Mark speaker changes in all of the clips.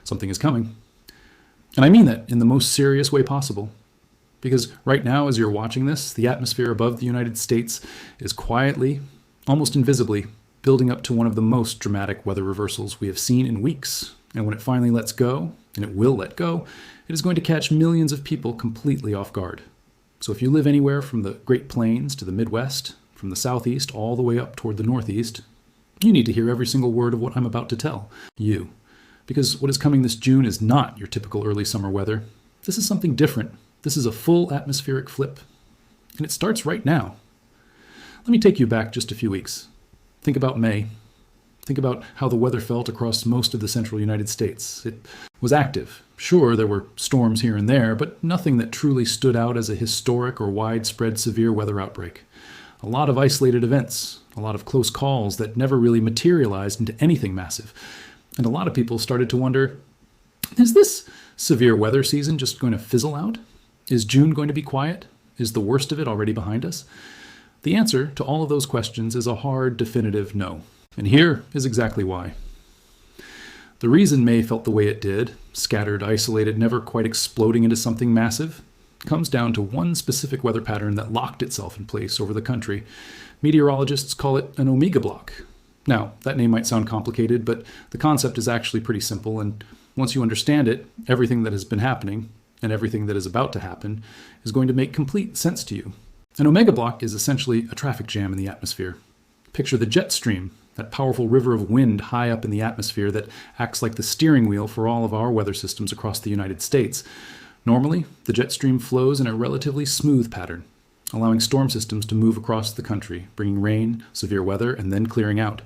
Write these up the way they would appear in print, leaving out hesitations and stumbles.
Speaker 1: Something is coming. And I mean that in the most serious way possible. Because right now, as you're watching this, the atmosphere above the United States is quietly, almost invisibly, building up to one of the most dramatic weather reversals we have seen in weeks. And when it finally lets go, and it will let go, it is going to catch millions of people completely off guard. So if you live anywhere from the Great Plains to the Midwest, from the Southeast all the way up toward the Northeast, you need to hear every single word of what I'm about to tell you. Because what is coming this June is not your typical early summer weather. This is something different. This is a full atmospheric flip. And it starts right now. Let me take you back just a few weeks. Think about May. Think about how the weather felt across most of the central United States. It was active. Sure, there were storms here and there, but nothing that truly stood out as a historic or widespread severe weather outbreak. A lot of isolated events, a lot of close calls that never really materialized into anything massive. And a lot of people started to wonder, is this severe weather season just going to fizzle out? Is June going to be quiet? Is the worst of it already behind us? The answer to all of those questions is a hard, definitive no. And here is exactly why. The reason May felt the way it did, scattered, isolated, never quite exploding into something massive, comes down to one specific weather pattern that locked itself in place over the country. Meteorologists call it an omega block. Now, that name might sound complicated, but the concept is actually pretty simple, and once you understand it, everything that has been happening and everything that is about to happen is going to make complete sense to you. An omega block is essentially a traffic jam in the atmosphere. Picture the jet stream, that powerful river of wind high up in the atmosphere that acts like the steering wheel for all of our weather systems across the United States. Normally, the jet stream flows in a relatively smooth pattern, allowing storm systems to move across the country, bringing rain, severe weather, and then clearing out.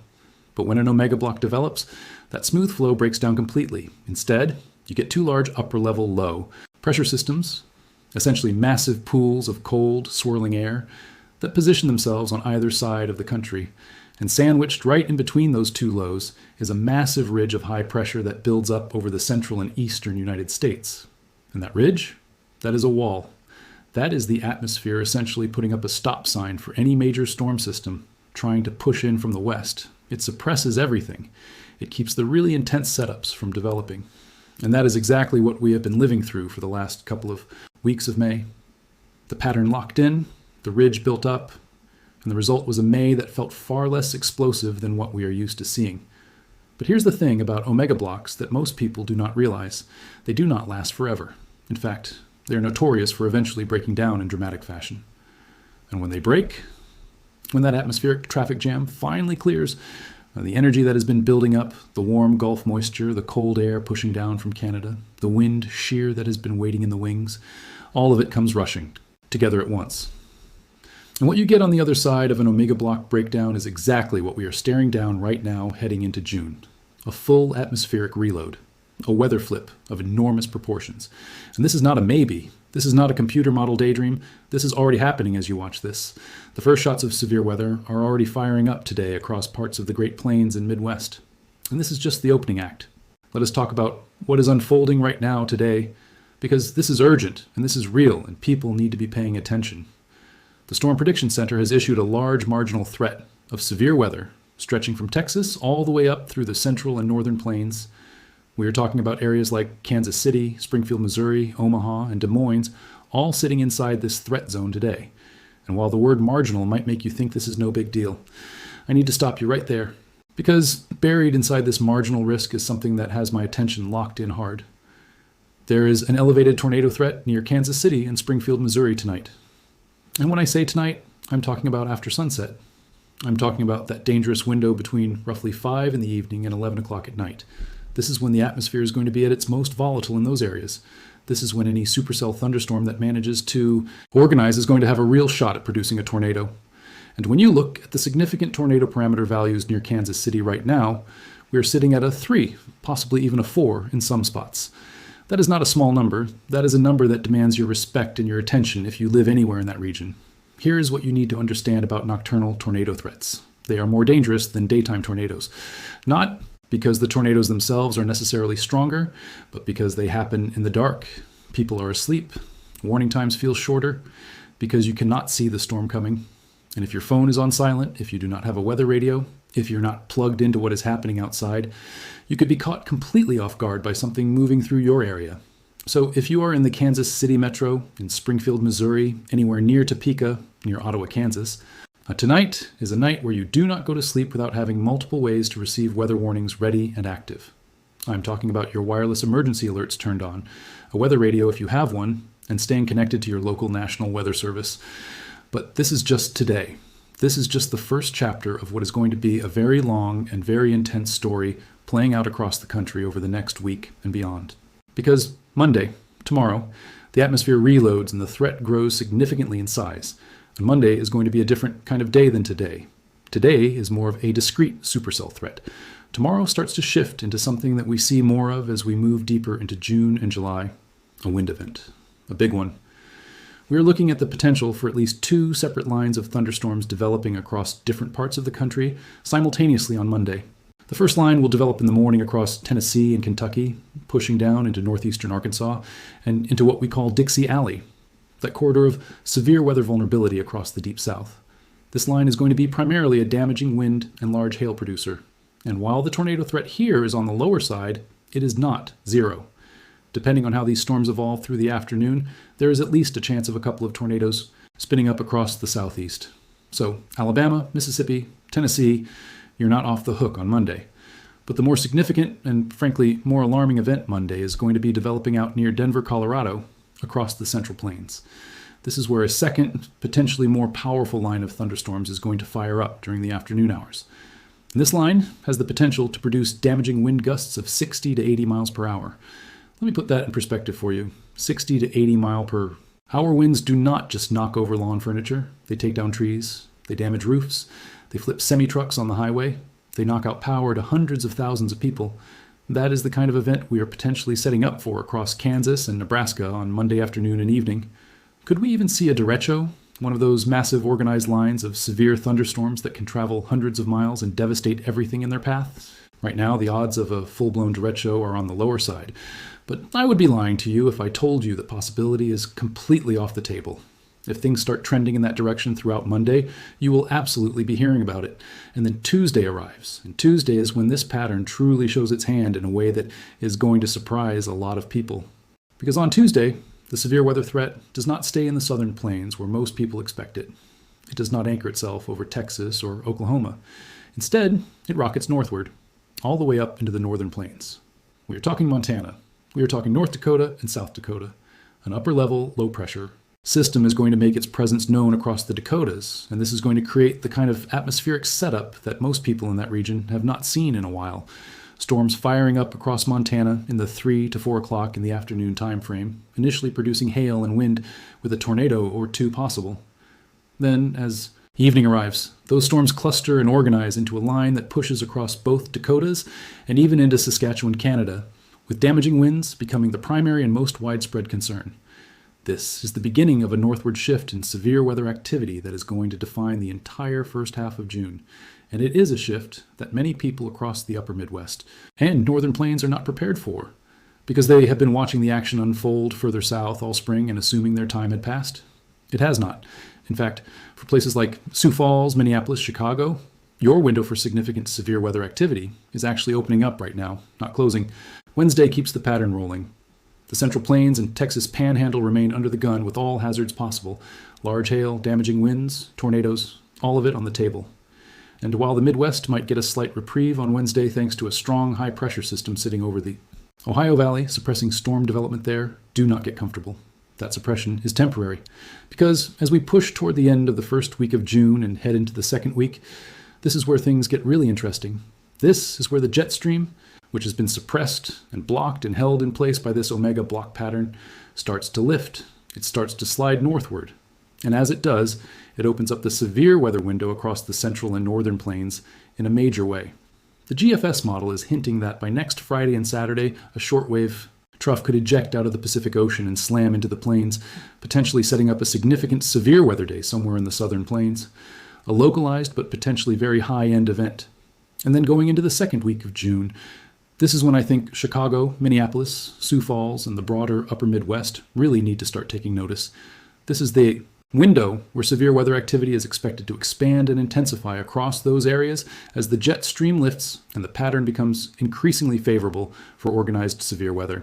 Speaker 1: But when an omega block develops, that smooth flow breaks down completely. Instead, you get two large upper-level low pressure systems, essentially massive pools of cold, swirling air, that position themselves on either side of the country. And sandwiched right in between those two lows is a massive ridge of high pressure that builds up over the central and eastern United States. And that ridge? That is a wall. That is the atmosphere essentially putting up a stop sign for any major storm system trying to push in from the west. It suppresses everything. It keeps the really intense setups from developing. And that is exactly what we have been living through for the last couple of weeks of May. The pattern locked in, the ridge built up, and the result was a May that felt far less explosive than what we are used to seeing. But here's the thing about omega blocks that most people do not realize. They do not last forever. In fact, they are notorious for eventually breaking down in dramatic fashion. And when they break, when that atmospheric traffic jam finally clears, the energy that has been building up, the warm Gulf moisture, the cold air pushing down from Canada, the wind shear that has been waiting in the wings, all of it comes rushing together at once. And what you get on the other side of an omega block breakdown is exactly what we are staring down right now heading into June. A full atmospheric reload. A weather flip of enormous proportions. And this is not a maybe. This is not a computer model daydream. This is already happening as you watch this. The first shots of severe weather are already firing up today across parts of the Great Plains and Midwest. And this is just the opening act. Let us talk about what is unfolding right now today, because this is urgent and this is real and people need to be paying attention. The Storm Prediction Center has issued a large marginal threat of severe weather stretching from Texas all the way up through the central and northern plains. We are talking about areas like Kansas City, Springfield, Missouri, Omaha, and Des Moines, all sitting inside this threat zone today. And while the word marginal might make you think this is no big deal, I need to stop you right there, because buried inside this marginal risk is something that has my attention locked in hard. There is an elevated tornado threat near Kansas City and Springfield, Missouri tonight. And when I say tonight, I'm talking about after sunset. I'm talking about that dangerous window between roughly 5 in the evening and 11 o'clock at night. This is when the atmosphere is going to be at its most volatile in those areas. This is when any supercell thunderstorm that manages to organize is going to have a real shot at producing a tornado. And when you look at the significant tornado parameter values near Kansas City right now, we are sitting at a 3, possibly even a 4 in some spots. That is not a small number. That is a number that demands your respect and your attention if you live anywhere in that region. Here is what you need to understand about nocturnal tornado threats. They are more dangerous than daytime tornadoes. Not because the tornadoes themselves are necessarily stronger, but because they happen in the dark. People are asleep. Warning times feel shorter because you cannot see the storm coming. And if your phone is on silent, if you do not have a weather radio, If you're not plugged into what is happening outside, you could be caught completely off guard by something moving through your area. So if you are in the Kansas City metro, in Springfield, Missouri, anywhere near Topeka, near Ottawa, Kansas, tonight is a night where you do not go to sleep without having multiple ways to receive weather warnings ready and active. I'm talking about your wireless emergency alerts turned on, a weather radio if you have one, and staying connected to your local National Weather Service. But this is just today. This is just the first chapter of what is going to be a very long and very intense story playing out across the country over the next week and beyond. Because Monday, tomorrow, the atmosphere reloads and the threat grows significantly in size. And Monday is going to be a different kind of day than today. Today is more of a discrete supercell threat. Tomorrow starts to shift into something that we see more of as we move deeper into June and July, a wind event, a big one. We are looking at the potential for at least 2 separate lines of thunderstorms developing across different parts of the country simultaneously on Monday. The first line will develop in the morning across Tennessee and Kentucky, pushing down into northeastern Arkansas and into what we call Dixie Alley, that corridor of severe weather vulnerability across the Deep South. This line is going to be primarily a damaging wind and large hail producer. And while the tornado threat here is on the lower side, it is not zero. Depending on how these storms evolve through the afternoon, there is at least a chance of a couple of tornadoes spinning up across the southeast. So Alabama, Mississippi, Tennessee, you're not off the hook on Monday. But the more significant and frankly more alarming event Monday is going to be developing out near Denver, Colorado, across the Central Plains. This is where a second, potentially more powerful line of thunderstorms is going to fire up during the afternoon hours. And this line has the potential to produce damaging wind gusts of 60 to 80 miles per hour. Let me put that in perspective for you. 60 to 80 mile per hour winds do not just knock over lawn furniture. They take down trees, they damage roofs, they flip semi-trucks on the highway, they knock out power to hundreds of thousands of people. That is the kind of event we are potentially setting up for across Kansas and Nebraska on Monday afternoon and evening. Could we even see a derecho, one of those massive organized lines of severe thunderstorms that can travel hundreds of miles and devastate everything in their path? Right now, the odds of a full-blown derecho are on the lower side. But I would be lying to you if I told you that possibility is completely off the table. If things start trending in that direction throughout Monday, you will absolutely be hearing about it. And then Tuesday arrives. And Tuesday is when this pattern truly shows its hand in a way that is going to surprise a lot of people. Because on Tuesday, the severe weather threat does not stay in the southern plains where most people expect it. It does not anchor itself over Texas or Oklahoma. Instead, it rockets northward, all the way up into the northern plains. We are talking Montana. We are talking North Dakota and South Dakota. An upper-level, low-pressure system is going to make its presence known across the Dakotas, and this is going to create the kind of atmospheric setup that most people in that region have not seen in a while. Storms firing up across Montana in the 3 to 4 o'clock in the afternoon time frame, initially producing hail and wind with a tornado or 2 possible. Then, as evening arrives, those storms cluster and organize into a line that pushes across both Dakotas and even into Saskatchewan, Canada, with damaging winds becoming the primary and most widespread concern. This is the beginning of a northward shift in severe weather activity that is going to define the entire first half of June. And it is a shift that many people across the upper Midwest and northern plains are not prepared for, because they have been watching the action unfold further south all spring and assuming their time had passed. It has not. In fact, for places like Sioux Falls, Minneapolis, Chicago, your window for significant severe weather activity is actually opening up right now, not closing. Wednesday keeps the pattern rolling. The Central Plains and Texas Panhandle remain under the gun with all hazards possible. Large hail, damaging winds, tornadoes, all of it on the table. And while the Midwest might get a slight reprieve on Wednesday thanks to a strong high-pressure system sitting over the Ohio Valley, suppressing storm development there, do not get comfortable. That suppression is temporary. Because as we push toward the end of the first week of June and head into the second week, this is where things get really interesting. This is where the jet stream, which has been suppressed and blocked and held in place by this omega block pattern, starts to lift. It starts to slide northward. And as it does, it opens up the severe weather window across the central and northern plains in a major way. The GFS model is hinting that by next Friday and Saturday, a shortwave trough could eject out of the Pacific Ocean and slam into the plains, potentially setting up a significant severe weather day somewhere in the southern plains. A localized but potentially very high-end event. And then going into the second week of June, this is when I think Chicago, Minneapolis, Sioux Falls, and the broader upper Midwest really need to start taking notice. This is the Window, where severe weather activity is expected to expand and intensify across those areas as the jet stream lifts and the pattern becomes increasingly favorable for organized severe weather.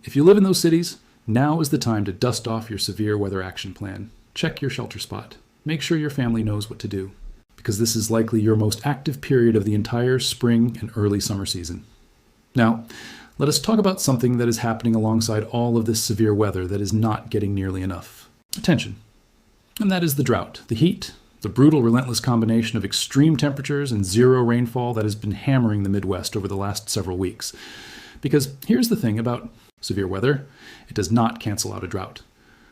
Speaker 1: If you live in those cities, now is the time to dust off your severe weather action plan. Check your shelter spot. Make sure your family knows what to do, because this is likely your most active period of the entire spring and early summer season. Now, let us talk about something that is happening alongside all of this severe weather that is not getting nearly enough attention. And that is the drought, the heat, the brutal, relentless combination of extreme temperatures and zero rainfall that has been hammering the Midwest over the last several weeks. Because here's the thing about severe weather, it does not cancel out a drought.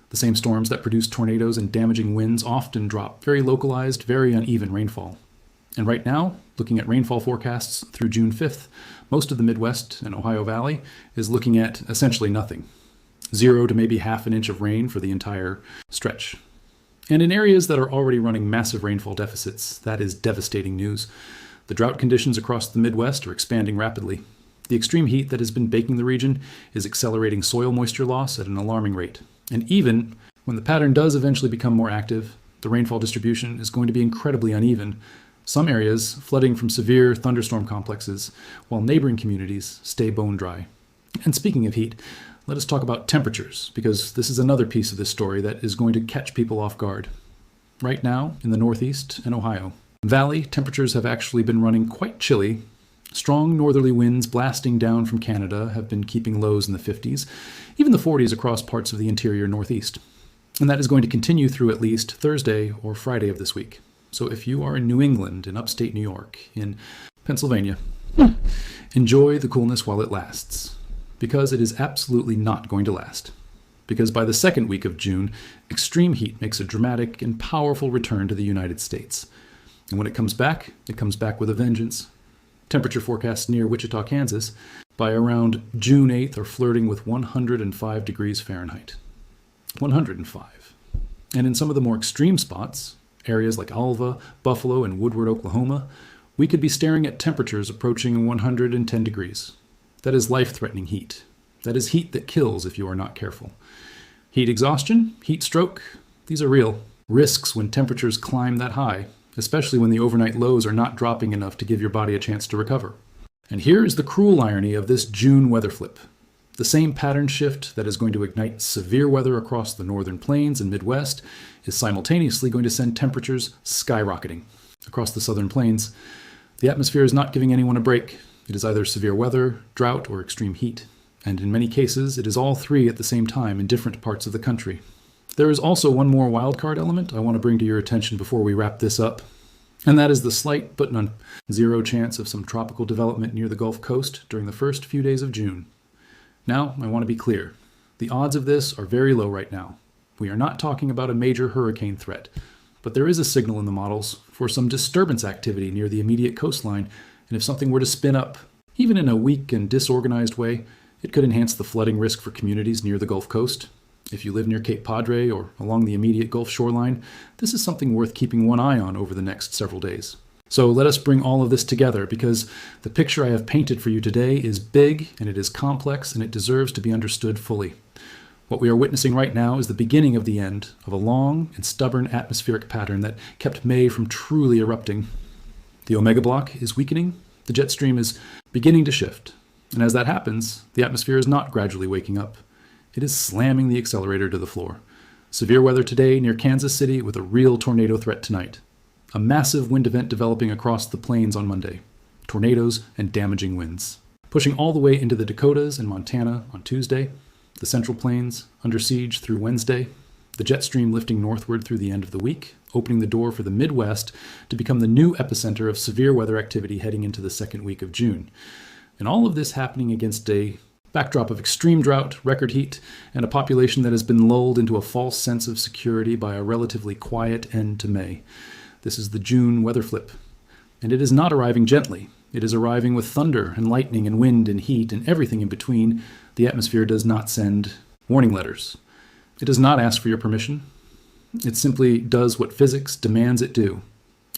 Speaker 1: The same storms that produce tornadoes and damaging winds often drop very localized, very uneven rainfall. And right now, looking at rainfall forecasts through June 5th, most of the Midwest and Ohio Valley is looking at essentially nothing. 0 to maybe half an inch of rain for the entire stretch. And in areas that are already running massive rainfall deficits, that is devastating news. The drought conditions across the Midwest are expanding rapidly. The extreme heat that has been baking the region is accelerating soil moisture loss at an alarming rate. And even when the pattern does eventually become more active, the rainfall distribution is going to be incredibly uneven. Some areas flooding from severe thunderstorm complexes, while neighboring communities stay bone dry. And speaking of heat, let us talk about temperatures, because this is another piece of this story that is going to catch people off guard. Right now, in the Northeast and Ohio Valley, temperatures have actually been running quite chilly. Strong northerly winds blasting down from Canada have been keeping lows in the 50s, even the 40s across parts of the interior Northeast. And that is going to continue through at least Thursday or Friday of this week. So if you are in New England, in upstate New York, in Pennsylvania, enjoy the coolness while it lasts. Because it is absolutely not going to last. Because by the second week of June, extreme heat makes a dramatic and powerful return to the United States. And when it comes back with a vengeance. Temperature forecasts near Wichita, Kansas, by around June 8th are flirting with 105 degrees Fahrenheit. 105. And in some of the more extreme spots, areas like Alva, Buffalo, and Woodward, Oklahoma, we could be staring at temperatures approaching 110 degrees. That is life-threatening heat. That is heat that kills if you are not careful. Heat exhaustion, heat stroke, these are real. Risks when temperatures climb that high, especially when the overnight lows are not dropping enough to give your body a chance to recover. And here is the cruel irony of this June weather flip. The same pattern shift that is going to ignite severe weather across the northern plains and Midwest is simultaneously going to send temperatures skyrocketing. Across the southern plains, the atmosphere is not giving anyone a break. It is either severe weather, drought, or extreme heat. And in many cases, it is all three at the same time in different parts of the country. There is also one more wildcard element I want to bring to your attention before we wrap this up. And that is the slight but non-zero chance of some tropical development near the Gulf Coast during the first few days of June. Now, I want to be clear. The odds of this are very low right now. We are not talking about a major hurricane threat, but there is a signal in the models for some disturbance activity near the immediate coastline. And if something were to spin up, even in a weak and disorganized way, it could enhance the flooding risk for communities near the Gulf Coast. If you live near Cape Padre or along the immediate Gulf shoreline, this is something worth keeping one eye on over the next several days. So let us bring all of this together, because the picture I have painted for you today is big and it is complex and it deserves to be understood fully. What we are witnessing right now is the beginning of the end of a long and stubborn atmospheric pattern that kept May from truly erupting. The Omega Block is weakening, the jet stream is beginning to shift, and as that happens, the atmosphere is not gradually waking up. It is slamming the accelerator to the floor. Severe weather today near Kansas City with a real tornado threat tonight. A massive wind event developing across the plains on Monday. Tornadoes and damaging winds. Pushing all the way into the Dakotas and Montana on Tuesday. The Central Plains under siege through Wednesday. The jet stream lifting northward through the end of the week, opening the door for the Midwest to become the new epicenter of severe weather activity heading into the second week of June. And all of this happening against a backdrop of extreme drought, record heat, and a population that has been lulled into a false sense of security by a relatively quiet end to May. This is the June weather flip. And it is not arriving gently. It is arriving with thunder and lightning and wind and heat and everything in between. The atmosphere does not send warning letters. It does not ask for your permission. It simply does what physics demands it do.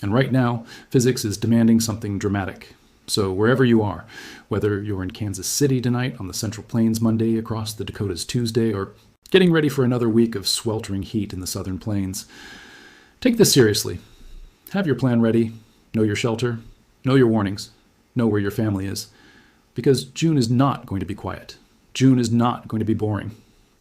Speaker 1: And right now, physics is demanding something dramatic. So wherever you are, whether you're in Kansas City tonight, on the Central Plains Monday, across the Dakotas Tuesday, or getting ready for another week of sweltering heat in the southern plains. Take this seriously. Have your plan ready, know your shelter, know your warnings, know where your family is. Because June is not going to be quiet. June is not going to be boring.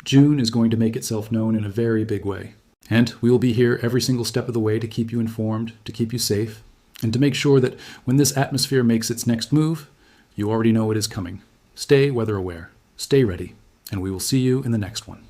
Speaker 1: June is going to make itself known in a very big way. And we will be here every single step of the way to keep you informed, to keep you safe, and to make sure that when this atmosphere makes its next move, you already know it is coming. Stay weather aware, stay ready, and we will see you in the next one.